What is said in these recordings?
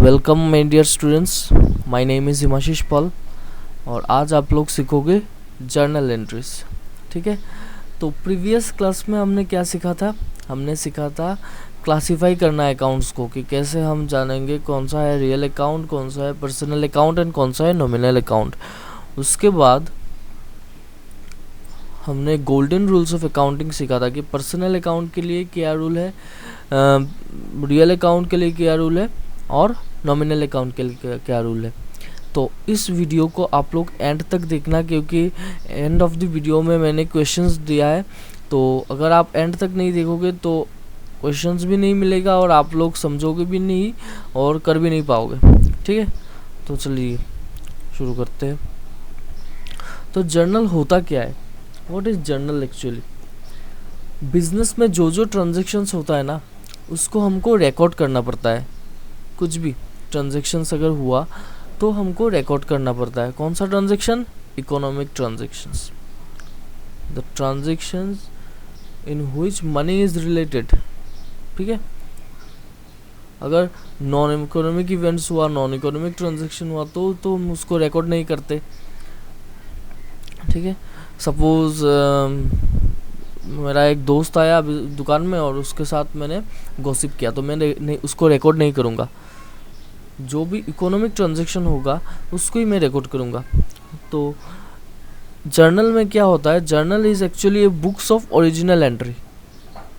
Welcome my dear students, my name is Himashish Paul और आज आप लोग सीखोगे जर्नल एंट्रीज। ठीक है, तो प्रीवियस क्लास में हमने क्या सीखा था? हमने सीखा था क्लासिफाई करना अकाउंट्स को, कि कैसे हम जानेंगे कौन सा है रियल अकाउंट, कौन सा है पर्सनल अकाउंट एंड कौन सा है नॉमिनल अकाउंट। उसके बाद हमने गोल्डन रूल्स ऑफ अकाउंटिंग सीखा था कि पर्सनल अकाउंट के लिए क्या रूल है, रियल अकाउंट के लिए क्या रूल है और नॉमिनल अकाउंट के लिए क्या रूल है। तो इस वीडियो को आप लोग एंड तक देखना, क्योंकि एंड ऑफ द वीडियो में मैंने क्वेश्चंस दिया है। तो अगर आप एंड तक नहीं देखोगे तो क्वेश्चंस भी नहीं मिलेगा और आप लोग समझोगे भी नहीं और कर भी नहीं पाओगे। ठीक है, तो चलिए शुरू करते हैं। तो जर्नल होता क्या है? What is journal actually? Business में जो जो ट्रांजेक्शन्स होता है ना, उसको हमको रिकॉर्ड करना पड़ता है। कुछ भी ट्रांजेक्शन्स अगर हुआ तो हमको रिकॉर्ड करना पड़ता है। कौन सा transaction? Economic transactions, the transactions in which money is related. ठीक है, अगर नॉन इकोनॉमिक इवेंट्स हुआ, नॉन इकोनॉमिक ट्रांजेक्शन हुआ तो हम उसको रिकॉर्ड नहीं करते। ठीक है, सपोज मेरा एक दोस्त आया दुकान में और उसके साथ मैंने गॉसिप किया, तो मैंने नहीं उसको रिकॉर्ड नहीं करूँगा। जो भी इकोनॉमिक ट्रांजैक्शन होगा उसको ही मैं रिकॉर्ड करूँगा। तो जर्नल में क्या होता है? Journal is actually A books of original entry.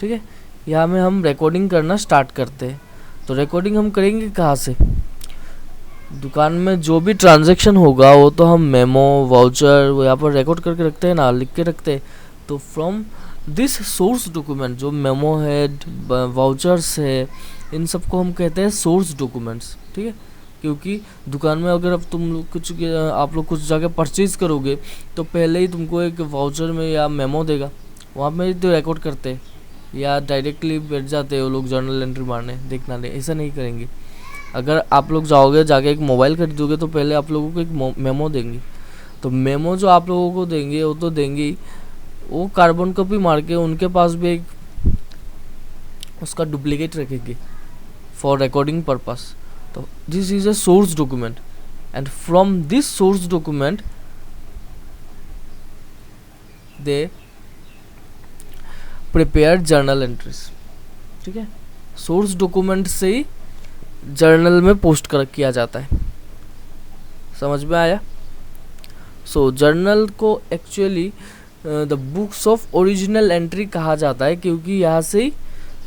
ठीक है, यहाँ में हम रिकॉर्डिंग करना स्टार्ट करते हैं। तो रिकॉर्डिंग हम करेंगे कहाँ से? दुकान में जो भी ट्रांजैक्शन होगा वो तो हम मेमो, वाउचर वो यहाँ पर रिकॉर्ड करके रखते हैं ना, लिख के रखते हैं। तो फ्रॉम दिस सोर्स डॉक्यूमेंट, जो मेमो है, वाउचर्स है, इन सब को हम कहते हैं सोर्स डॉक्यूमेंट्स। ठीक है, क्योंकि दुकान में अगर अब आप लोग कुछ जगह परचेज करोगे तो पहले ही तुमको एक वाउचर में या मेमो देगा, वहाँ में तो रिकॉर्ड करते हैं, या डायरेक्टली बैठ जाते हैं वो लोग जर्नल एंट्री मारने, देखना नहीं, ऐसा नहीं करेंगे। अगर आप लोग जाके एक मोबाइल खरीदोगे तो पहले आप लोगों को एक मेमो देंगे। तो मेमो जो आप लोगों को देंगे वो तो देंगे ही, वो कार्बन कॉपी मार के उनके पास भी एक उसका डुप्लीकेट रखेंगे फॉर रिकॉर्डिंग पर्पस। तो this is a source document and from this source document they prepare journal entries. ठीक है, सोर्स डॉक्यूमेंट से ही जर्नल में पोस्ट किया जाता है। समझ में आया? सो जर्नल को actually the books of original entry कहा जाता है, क्योंकि यहाँ से ही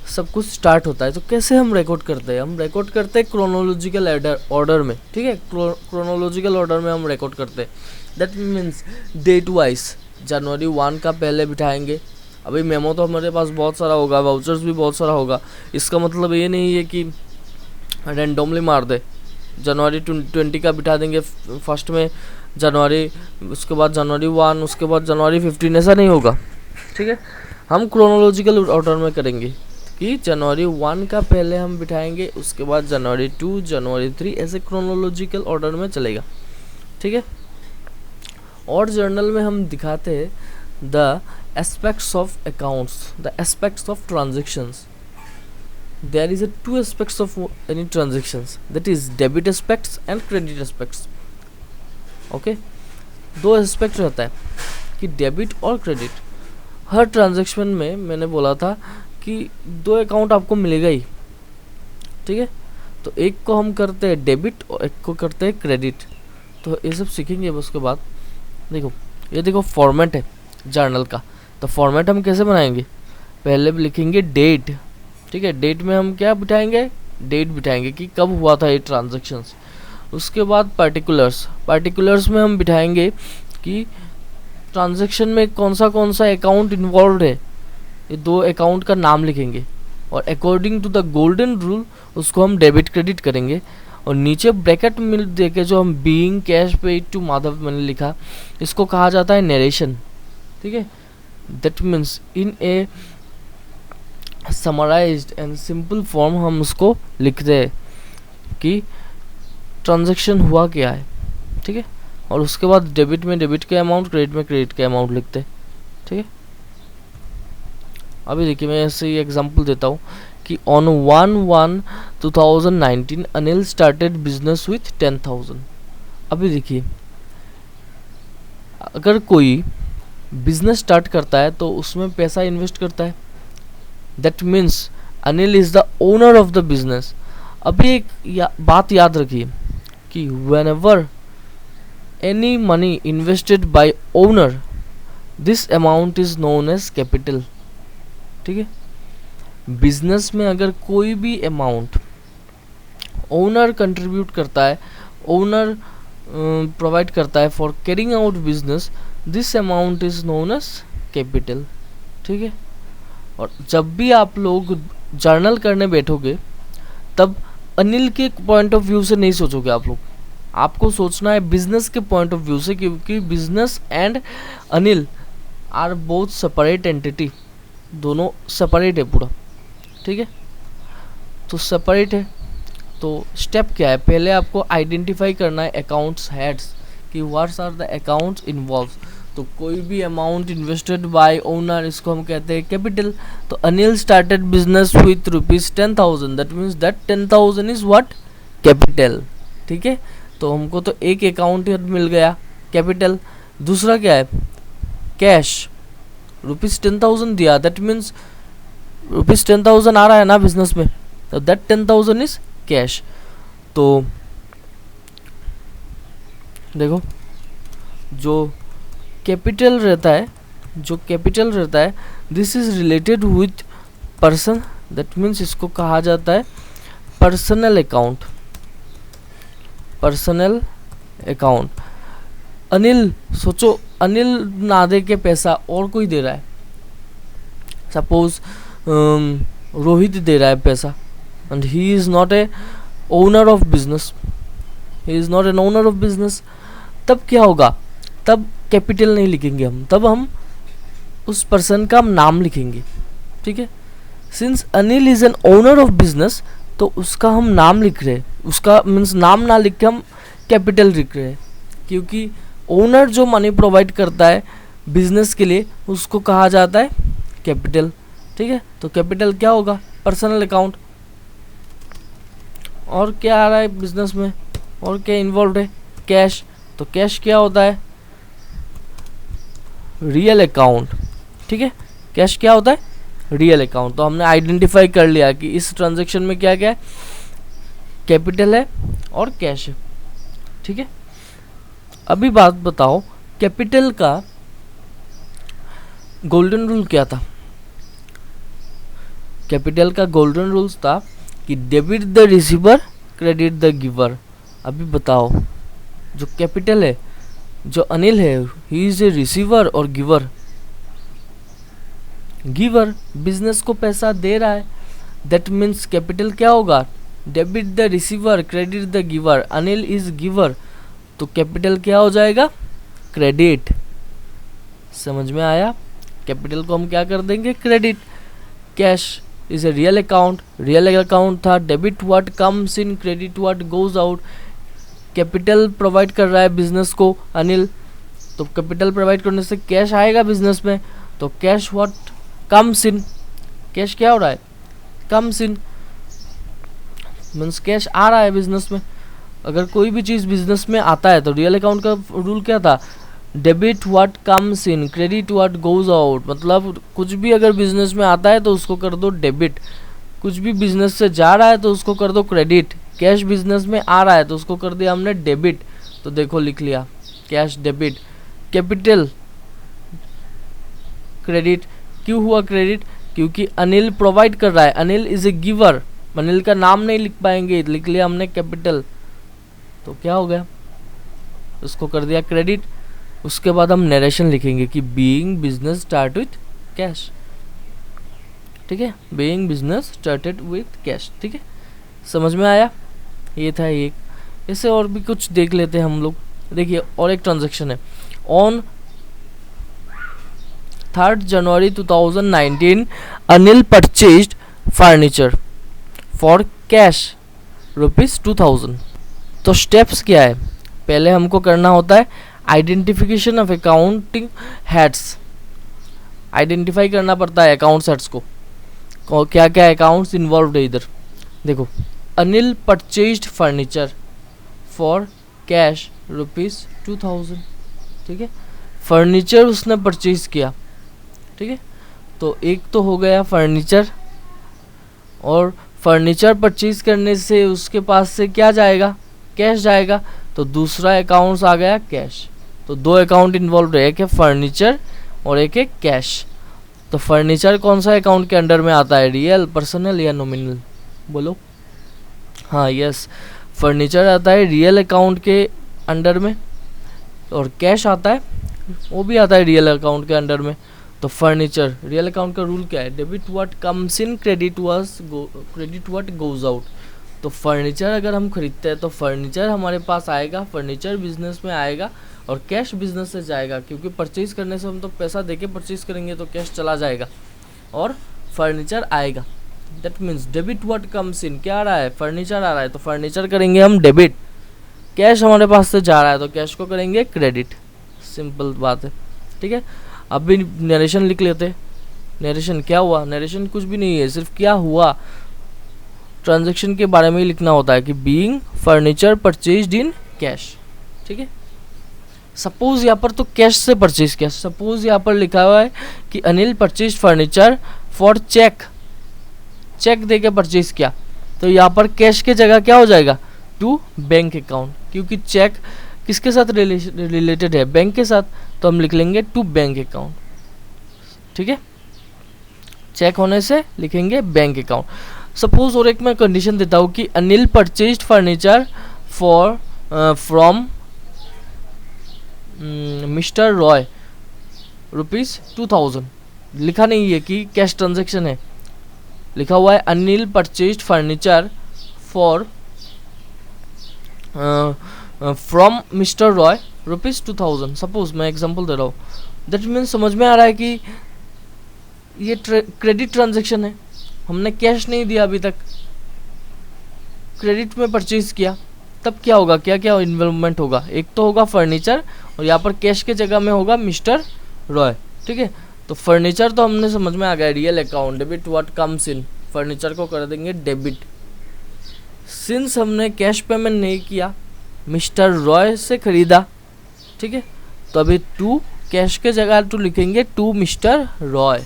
सब कुछ स्टार्ट होता है। तो कैसे हम रिकॉर्ड करते हैं? हम रिकॉर्ड करते हैं क्रोनोलॉजिकल ऑर्डर में। ठीक है, क्रोनोलॉजिकल ऑर्डर में हम रिकॉर्ड करते हैं। दैट मीन्स डेट वाइज जनवरी 1 का पहले बिठाएंगे। अभी मेमो तो हमारे पास बहुत सारा होगा, वाउचर्स भी बहुत सारा होगा। इसका मतलब ये नहीं है कि रैंडमली मार दे, जनवरी 20 का बिठा देंगे फर्स्ट में जनवरी, उसके बाद जनवरी 1, उसके बाद जनवरी 15, ऐसा नहीं होगा। ठीक है, हम क्रोनोलॉजिकल ऑर्डर में करेंगे कि जनवरी 1 का पहले हम बिठाएंगे, उसके बाद जनवरी 2, जनवरी 3, ऐसे क्रोनोलॉजिकल ऑर्डर में चलेगा। ठीक है, और जर्नल में हम दिखाते हैं the aspects of accounts, the aspects of transactions. There is a two aspects of any transactions, that is debit aspects and credit aspects. Okay, दो एस्पेक्ट रहता है कि डेबिट और क्रेडिट। हर ट्रांजैक्शन में मैंने बोला था कि दो अकाउंट आपको मिलेगा ही। ठीक है, तो एक को हम करते हैं डेबिट और एक को करते हैं क्रेडिट। तो ये सब सीखेंगे उसके बाद। देखो, ये देखो फॉर्मेट है जर्नल का। तो फॉर्मेट हम कैसे बनाएंगे? पहले लिखेंगे डेट। ठीक है, डेट में हम क्या बिठाएंगे? डेट बिठाएंगे कि कब हुआ था ये ट्रांजैक्शंस। उसके बाद पार्टिकुलर्स में हम बिठाएंगे कि ट्रांजैक्शन में कौन सा अकाउंट इन्वॉल्व है, ये दो अकाउंट का नाम लिखेंगे। और according to the golden rule उसको हम डेबिट क्रेडिट करेंगे। और नीचे ब्रैकेट में देके जो हम being cash paid to Madhav मैंने लिखा, इसको कहा जाता है नरेशन। ठीक है, that means in a summarized and simple form हम उसको लिखते हैं कि ट्रांजैक्शन हुआ क्या है। ठीक है, और उसके बाद डेबिट में डेबिट के अमाउंट, क्रेडिट में क्रेडिट के अमाउंट लिखते हैं। ठीक है, अभी देखिए मैं ऐसे ही एग्जांपल देता हूँ कि on 1/1/2019 Anil started business with 10,000। अभी देखिए, अगर कोई बिजनेस स्टार्ट करता है तो उसमें पैसा इन्वेस्ट करता है, that means Anil is the owner of the business. अभी एक बात याद रखिए कि whenever any money invested by owner, this amount is known as capital. ठीक है, बिजनेस में अगर कोई भी अमाउंट ओनर कंट्रीब्यूट करता है, ओनर प्रोवाइड करता है for carrying out business, this amount is known as capital. ठीक है, और जब भी आप लोग जर्नल करने बैठोगे तब अनिल के पॉइंट ऑफ व्यू से नहीं सोचोगे आप लोग, आपको सोचना है बिजनेस के पॉइंट ऑफ व्यू से, क्योंकि business and Anil are both separate entity, दोनों सेपरेट है पूरा। ठीक है, तो सेपरेट है तो स्टेप क्या है, पहले आपको आइडेंटिफाई करना है अकाउंट्स हेड्स कि what's are the accounts involve. तो कोई भी अमाउंट इन्वेस्टेड बाय ओनर, इसको हम कहते हैं कैपिटल। तो Anil started business with ₹10,000, that means that 10,000 is what, capital. ठीक है, तो हमको तो एक अकाउंट मिल गया कैपिटल। दूसरा क्या है, कैश, ₹10,000 दिया, दैट मीन्स ₹10,000 आ रहा है ना बिजनेस में, तो दैट 10,000 इज कैश। तो देखो, जो कैपिटल रहता है, this is related with person, that means इसको कहा जाता है personal account. Personal account, Anil, सोचो अनिल ना दे के पैसा और कोई दे रहा है, सपोज रोहित दे रहा है पैसा, and he is not a owner of business, तब क्या होगा, तब कैपिटल नहीं लिखेंगे हम, तब हम उस पर्सन का नाम लिखेंगे। ठीक है, since Anil is an owner of business, तो उसका हम नाम लिख रहे हैं, उसका मीन्स नाम ना लिख के हम कैपिटल लिख रहे हैं, क्योंकि ओनर जो मनी प्रोवाइड करता है बिजनेस के लिए उसको कहा जाता है कैपिटल। ठीक है, तो कैपिटल क्या होगा, पर्सनल अकाउंट। और क्या आ रहा है बिजनेस में, और क्या इन्वॉल्व है, कैश। तो कैश क्या होता है, रियल अकाउंट। ठीक है, कैश क्या होता है, रियल अकाउंट। तो हमने आइडेंटिफाई कर लिया कि इस ट्रांजैक्शन में क्या क्या है, कैपिटल है और कैश है। ठीक है, अभी बात बताओ, कैपिटल का गोल्डन रूल क्या था। कैपिटल का गोल्डन रूल्स था कि debit the receiver, credit the giver. अभी बताओ, जो कैपिटल है, जो अनिल है, ही इज ए रिसीवर और गिवर। गिवर बिजनेस को पैसा दे रहा है, दैट मीन्स कैपिटल क्या होगा, debit the receiver, credit the giver. Anil is giver, तो कैपिटल क्या हो जाएगा, क्रेडिट। समझ में आया, कैपिटल को हम क्या कर देंगे, credit. Cash is a real account था, debit what comes in, credit what goes out. Capital provide कर रहा है बिजनेस को अनिल, तो कैपिटल प्रोवाइड करने से कैश आएगा बिजनेस में, तो cash what comes in, cash क्या हो रहा है, कम्स इन, मीन्स कैश आ रहा है बिजनेस में। अगर कोई भी चीज़ बिजनेस में आता है तो रियल अकाउंट का रूल क्या था, debit what comes in, credit what goes out. मतलब कुछ भी अगर बिजनेस में आता है तो उसको कर दो डेबिट, कुछ भी बिजनेस से जा रहा है तो उसको कर दो क्रेडिट। कैश बिजनेस में आ रहा है तो उसको कर दिया हमने डेबिट। तो देखो लिख लिया, कैश डेबिट, कैपिटल क्रेडिट। क्यों हुआ क्रेडिट, क्योंकि अनिल प्रोवाइड कर रहा है, Anil is a giver. Anil का नाम नहीं लिख पाएंगे, लिख लिया हमने कैपिटल, तो क्या हो गया, उसको कर दिया क्रेडिट। उसके बाद हम नरेशन लिखेंगे कि being business start with cash. ठीक है, being business started with cash. ठीक है, समझ में आया, ये था एक। ऐसे और भी कुछ देख लेते हैं हम लोग। देखिए और एक ट्रांजैक्शन है, on 3rd January 2019 Anil purchased furniture for cash ₹2,000। तो स्टेप्स क्या है, पहले हमको करना होता है identification of accounting heads, identify करना पड़ता है अकाउंट्स हेड्स को। क्या क्या अकाउंट्स इन्वॉल्व है इधर। देखो, Anil purchased furniture for cash ₹2000, ठीक है। फर्नीचर उसने परचेज किया, ठीक है। तो एक तो हो गया फर्नीचर, और फर्नीचर परचेज करने से उसके पास से क्या जाएगा, कैश जाएगा। तो दूसरा अकाउंट्स आ गया कैश। तो दो अकाउंट इन्वॉल्व है, एक है फर्नीचर और एक है कैश। तो फर्नीचर कौन सा अकाउंट के अंडर में आता है, रियल, पर्सनल या नॉमिनल, बोलो। हाँ यस, फर्नीचर आता है रियल अकाउंट के अंडर में, और कैश आता है, वो भी आता है रियल अकाउंट के अंडर में। तो फर्नीचर, रियल अकाउंट का रूल क्या है, debit what comes in, credit what goes out. तो फर्नीचर अगर हम खरीदते हैं तो फर्नीचर हमारे पास आएगा, फर्नीचर बिजनेस में आएगा, और कैश बिजनेस से जाएगा, क्योंकि परचेज करने से हम तो पैसा देके परचेज करेंगे तो कैश चला जाएगा और फर्नीचर आएगा। That means debit what comes इन, क्या आ रहा है, फर्नीचर आ रहा है तो फर्नीचर करेंगे हम डेबिट, कैश हमारे पास से जा रहा है तो कैश को करेंगे क्रेडिट। सिंपल बात है, ठीक है। अब भी नरेशन लिख लेते। नरेशन क्या हुआ, नरेशन कुछ भी नहीं है, सिर्फ क्या हुआ ट्रांजैक्शन के बारे में ही लिखना होता है कि being furniture purchased in cash, ठीक है। सपोज यहाँ पर तो कैश से परचेज किया, सपोज यहाँ पर लिखा हुआ है कि Anil purchase furniture for cheque, cheque देके परचेज किया, तो यहाँ पर कैश के जगह क्या हो जाएगा, टू बैंक अकाउंट, क्योंकि चेक किसके साथ रिलेटेड है, बैंक के साथ, तो हम लिख लेंगे टू बैंक अकाउंट, ठीक है। चेक होने से लिखेंगे बैंक अकाउंट। सपोज और एक मैं कंडीशन देता हूँ कि Anil purchased furniture for from mister Roy ₹2000, लिखा नहीं है कि कैश ट्रांजैक्शन है, लिखा हुआ है Anil purchased furniture for from mister Roy ₹2000। Suppose मैं एग्जांपल दे रहा हूँ। दैट मीन्स समझ में आ रहा है कि ये क्रेडिट ट्रांजैक्शन है, हमने कैश नहीं दिया अभी तक, क्रेडिट में परचेज किया, तब क्या होगा, क्या क्या इन्वॉल्वमेंट होगा, एक तो होगा फर्नीचर और यहाँ पर कैश के जगह में होगा मिस्टर रॉय, ठीक है। तो फर्नीचर तो हमने समझ में आ गया, real account, debit what comes in, furniture को कर देंगे डेबिट। सिंस हमने कैश पेमेंट नहीं किया, मिस्टर रॉय से खरीदा, ठीक है, तो अभी टू कैश के जगह टू लिखेंगे टू मिस्टर रॉय,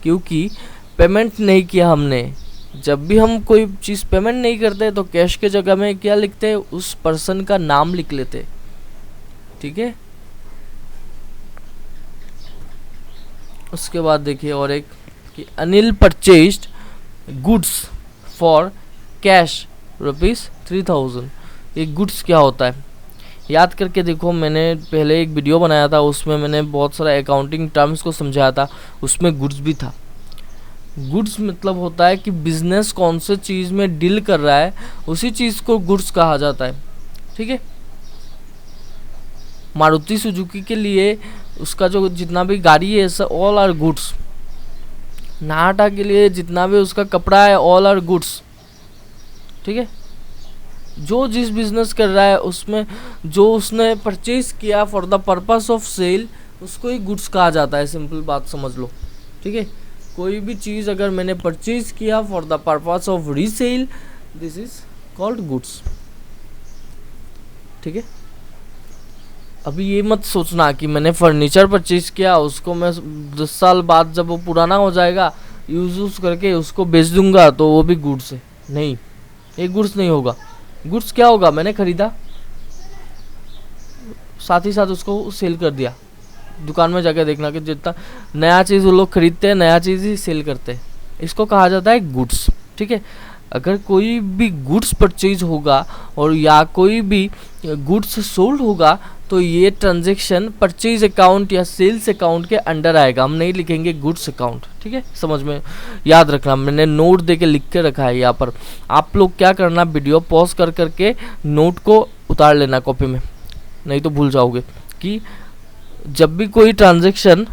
क्योंकि पेमेंट नहीं किया हमने। जब भी हम कोई चीज़ पेमेंट नहीं करते तो कैश के जगह में क्या लिखते हैं, उस पर्सन का नाम लिख लेते, ठीक है। उसके बाद देखिए और एक कि Anil purchased goods for cash ₹3000। ये गुड्स क्या होता है याद करके देखो, मैंने पहले एक वीडियो बनाया था, उसमें मैंने बहुत सारा अकाउंटिंग टर्म्स को समझाया था, उसमें गुड्स भी था। गुड्स मतलब होता है कि बिजनेस कौन से चीज़ में डील कर रहा है, उसी चीज़ को गुड्स कहा जाता है, ठीक है। मारुति सुजुकी के लिए उसका जो जितना भी गाड़ी है ऑल आर गुड्स। नाटा के लिए जितना भी उसका कपड़ा है ऑल आर गुड्स, ठीक है। जो जिस बिजनेस कर रहा है उसमें जो उसने परचेज किया for the purpose of sale, उसको ही गुड्स कहा जाता है। सिंपल बात समझ लो, ठीक है। कोई भी चीज़ अगर मैंने परचेज किया for the purpose of resale, this is called goods, ठीक है। अभी ये मत सोचना कि मैंने फर्नीचर परचेज किया, उसको मैं 10 साल बाद जब वो पुराना हो जाएगा यूज करके उसको बेच दूंगा तो वो भी गुड्स है। नहीं, ये गुड्स नहीं होगा। गुड्स क्या होगा, मैंने खरीदा, साथ ही साथ उसको सेल कर दिया। दुकान में जाकर देखना कि जितना नया चीज़ वो लोग खरीदते हैं नया चीज़ ही सेल करते हैं, इसको कहा जाता है गुड्स, ठीक है। अगर कोई भी गुड्स परचेज होगा और या कोई भी गुड्स सोल्ड होगा तो ये ट्रांजैक्शन परचेज अकाउंट या सेल्स अकाउंट के अंडर आएगा, हम नहीं लिखेंगे गुड्स अकाउंट, ठीक है। समझ में याद रखना, मैंने नोट दे के लिख के रखा है यहाँ पर। आप लोग क्या करना, वीडियो पॉज कर करके नोट को उतार लेना कॉपी में, नहीं तो भूल जाओगे कि जब भी कोई ट्रांजैक्शन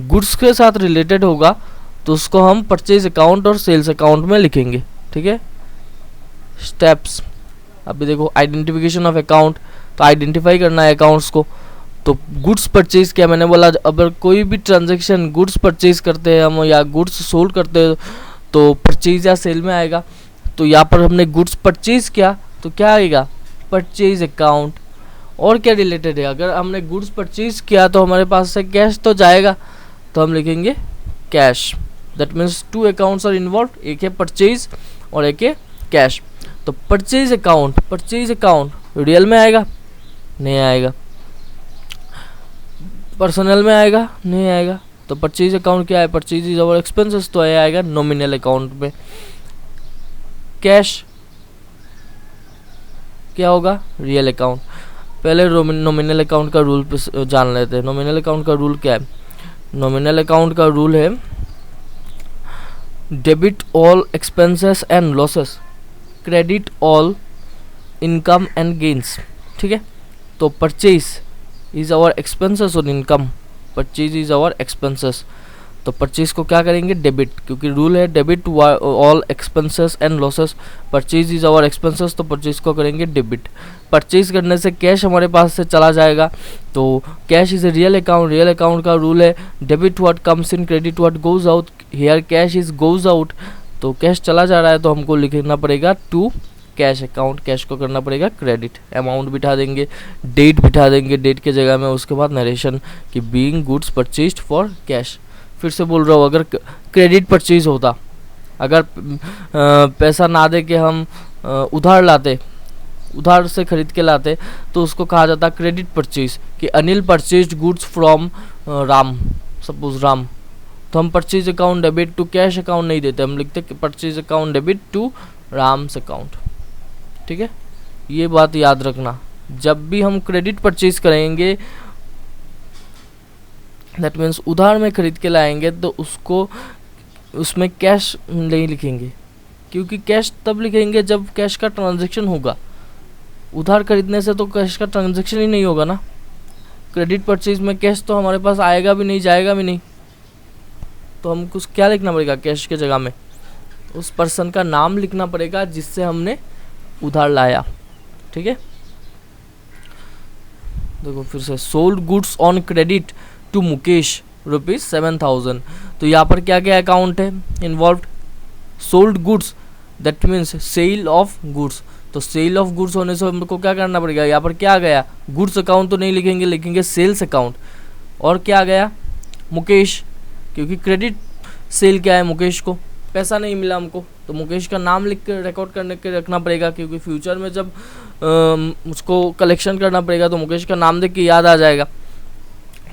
गुड्स के साथ रिलेटेड होगा तो उसको हम परचेज अकाउंट और सेल्स अकाउंट में लिखेंगे, ठीक है। स्टेप्स, अभी देखो आइडेंटिफिकेशन ऑफ अकाउंट, तो आइडेंटिफाई करना है अकाउंट्स को, तो गुड्स परचेज क्या मैंने बोला, अगर कोई भी ट्रांजैक्शन गुड्स परचेज करते हैं हम या गुड्स सोल्ड करते हैं तो परचेज या सेल में आएगा। तो यहाँ पर हमने गुड्स परचेज किया तो क्या आएगा, परचेज अकाउंट। और क्या रिलेटेड है, अगर हमने गुड्स परचेज किया तो हमारे पास से कैश तो जाएगा, तो हम लिखेंगे cash. That means two accounts are involve, एक है परचेज और एक है कैश। तो परचेज अकाउंट रियल में आएगा, नहीं आएगा। पर्सनल में आएगा, नहीं आएगा। तो परचेज अकाउंट क्या है, परचेज इज अवर एक्सपेंसेस, तो ये आएगा नॉमिनल अकाउंट में। कैश क्या होगा, रियल अकाउंट। पहले नॉमिनल अकाउंट का रूल जान लेते हैं। नॉमिनल अकाउंट का रूल क्या है, नॉमिनल अकाउंट का रूल है debit all expenses and losses, credit all income and gains. ठीक है, तो परचेज इज आवर एक्सपेंसेस और income, purchase is our expenses. तो परचेज को क्या करेंगे, डेबिट, क्योंकि रूल है debit all expenses and losses. Purchase is our expenses, तो परचेज को करेंगे डेबिट। परचेज करने से कैश हमारे पास से चला जाएगा, तो cash is a real account. Real account का रूल है debit what comes in, credit what goes out. Here cash is goes out, तो कैश चला जा रहा है तो हमको लिखना पड़ेगा टू कैश अकाउंट, कैश को करना पड़ेगा क्रेडिट। अमाउंट बिठा देंगे, डेट बिठा देंगे डेट के जगह में, उसके बाद नरेशन कि being goods purchased for cash. फिर से बोल रहा हूँ, अगर क्रेडिट परचेज होता, अगर पैसा ना दे के हम उधार लाते, उधार से खरीद के लाते, तो उसको कहा जाता क्रेडिट परचेज। कि Anil purchased goods from Ram, suppose Ram, तो हम purchase account debit to cash account नहीं देते, हम लिखते purchase account debit to Ram's account. ठीक है, ये बात याद रखना, जब भी हम क्रेडिट परचेज करेंगे दैट मीन्स उधार में खरीद के लाएंगे, तो उसको उसमें कैश नहीं लिखेंगे, क्योंकि कैश तब लिखेंगे जब कैश का ट्रांजैक्शन होगा। उधार खरीदने से तो कैश का ट्रांजैक्शन ही नहीं होगा ना। क्रेडिट परचेज में कैश तो हमारे पास आएगा भी नहीं, जाएगा भी नहीं, तो हमको क्या लिखना पड़ेगा, कैश के जगह में उस पर्सन का नाम लिखना पड़ेगा जिससे हमने उधार लाया। ठीक है, देखो फिर से, sold goods on credit to Mukesh ₹7,000। तो यहाँ पर क्या क्या अकाउंट है involved, sold goods that means sale of goods. तो सेल ऑफ गुड्स होने से हमको क्या करना पड़ेगा, यहाँ पर क्या आ गया, गुड्स अकाउंट तो नहीं लिखेंगे, लिखेंगे सेल्स अकाउंट। और क्या आ गया, मुकेश, क्योंकि क्रेडिट सेल क्या है, मुकेश को पैसा नहीं मिला हमको, तो मुकेश का नाम लिख कर रिकॉर्ड करने के रखना पड़ेगा, क्योंकि फ्यूचर में जब उसको कलेक्शन करना पड़ेगा तो मुकेश का नाम देख के याद आ जाएगा,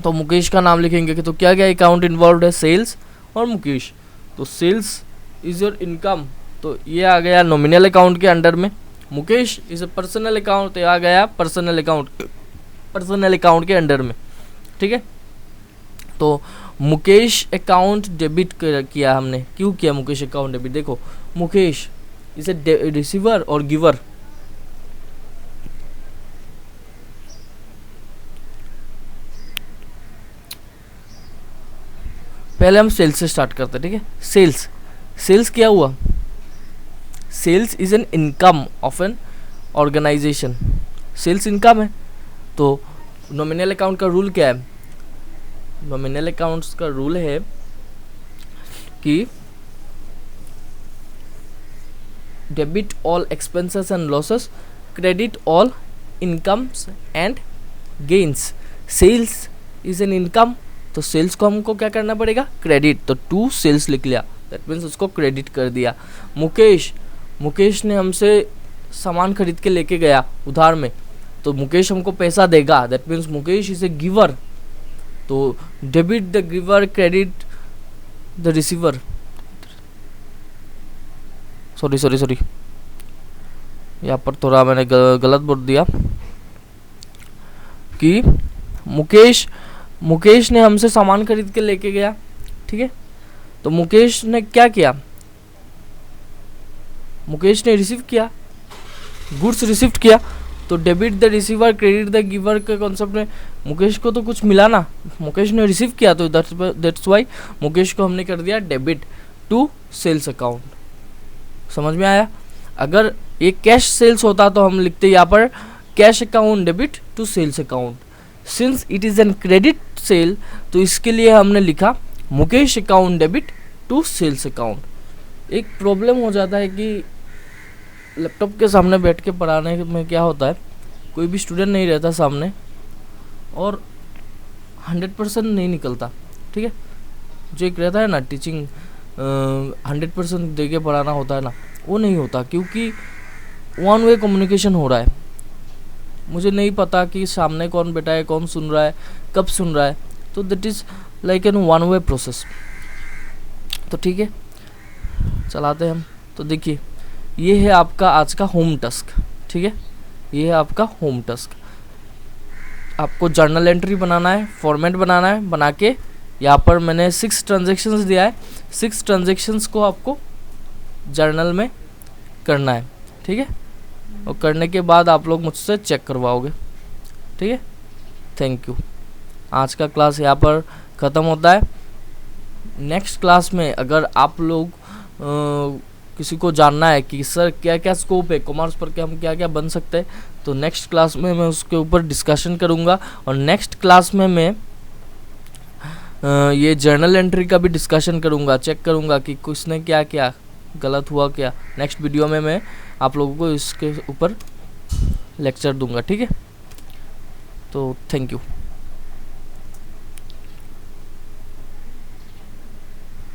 तो मुकेश का नाम लिखेंगे। कि तो क्या क्या अकाउंट इन्वॉल्व है, सेल्स और मुकेश। तो सेल्स इज योर इनकम, तो ये आ गया नॉमिनल अकाउंट के अंडर में। Mukesh is A personal account, तो आ गया पर्सनल अकाउंट के अंडर में। ठीक है, तो मुकेश अकाउंट डेबिट किया हमने। क्यों किया मुकेश अकाउंट डेबिट, देखो मुकेश इज ए रिसीवर और गिवर। पहले हम सेल्स से स्टार्ट करते हैं। ठीक है, सेल्स क्या हुआ, sales is an income of an organisation, sales income है। तो नॉमिनल अकाउंट का रूल क्या है, नॉमिनल अकाउंट्स का रूल है कि debit all expenses and losses, credit all incomes and gains. Sales is an income, तो सेल्स को हमको क्या करना पड़ेगा, क्रेडिट, तो टू सेल्स लिख लिया, दैट मीन्स उसको क्रेडिट कर दिया। मुकेश ने हमसे सामान खरीद के लेके गया उधार में, तो मुकेश हमको पैसा देगा, that means Mukesh is a giver, तो debit the giver, credit the receiver. Sorry यहाँ पर थोड़ा मैंने गलत बोल दिया कि मुकेश ने हमसे सामान खरीद के लेके गया। ठीक है, तो मुकेश ने क्या किया, मुकेश ने रिसीव किया, गुड्स रिसीव किया, तो debit the receiver, credit the giver के कॉन्सेप्ट में मुकेश को तो कुछ मिला ना, मुकेश ने रिसीव किया, तो दैट्स वाई मुकेश को हमने कर दिया डेबिट टू सेल्स अकाउंट। समझ में आया। अगर ये कैश सेल्स होता तो हम लिखते यहाँ पर cash account debit to sales account. Since it is an credit sale, तो इसके लिए हमने लिखा Mukesh account debit to sales account. एक प्रॉब्लम हो जाता है कि लैपटॉप के सामने बैठ के पढ़ाने में क्या होता है, कोई भी स्टूडेंट नहीं रहता सामने और 100% नहीं निकलता, ठीक है। जो एक रहता है ना टीचिंग 100% दे के पढ़ाना होता है ना, वो नहीं होता, क्योंकि वन वे कम्युनिकेशन हो रहा है। मुझे नहीं पता कि सामने कौन बैठा है, कौन सुन रहा है, कब सुन रहा है, तो that is like an one way process. तो ठीक है, चलाते हैं हम। तो देखिए, ये है आपका आज का होम टास्क, ठीक है, ये है आपका होम टास्क। आपको जर्नल एंट्री बनाना है, फॉर्मेट बनाना है, बना के यहाँ पर मैंने 6 ट्रांजेक्शन्स दिया है, 6 ट्रांजेक्शन्स को आपको जर्नल में करना है, ठीक है। और करने के बाद आप लोग मुझसे चेक करवाओगे, ठीक है। Thank you. आज का क्लास यहाँ पर ख़त्म होता है। नेक्स्ट क्लास में अगर आप लोग किसी को जानना है कि सर क्या क्या स्कोप है कॉमर्स पर, के हम क्या क्या बन सकते हैं, तो नेक्स्ट क्लास में मैं उसके ऊपर डिस्कशन करूँगा। और नेक्स्ट क्लास में मैं ये जर्नल एंट्री का भी डिस्कशन करूँगा, चेक करूँगा कि किसने क्या क्या गलत हुआ क्या। नेक्स्ट वीडियो में मैं आप लोगों को इसके ऊपर लेक्चर दूंगा, ठीक है। तो थैंक यू।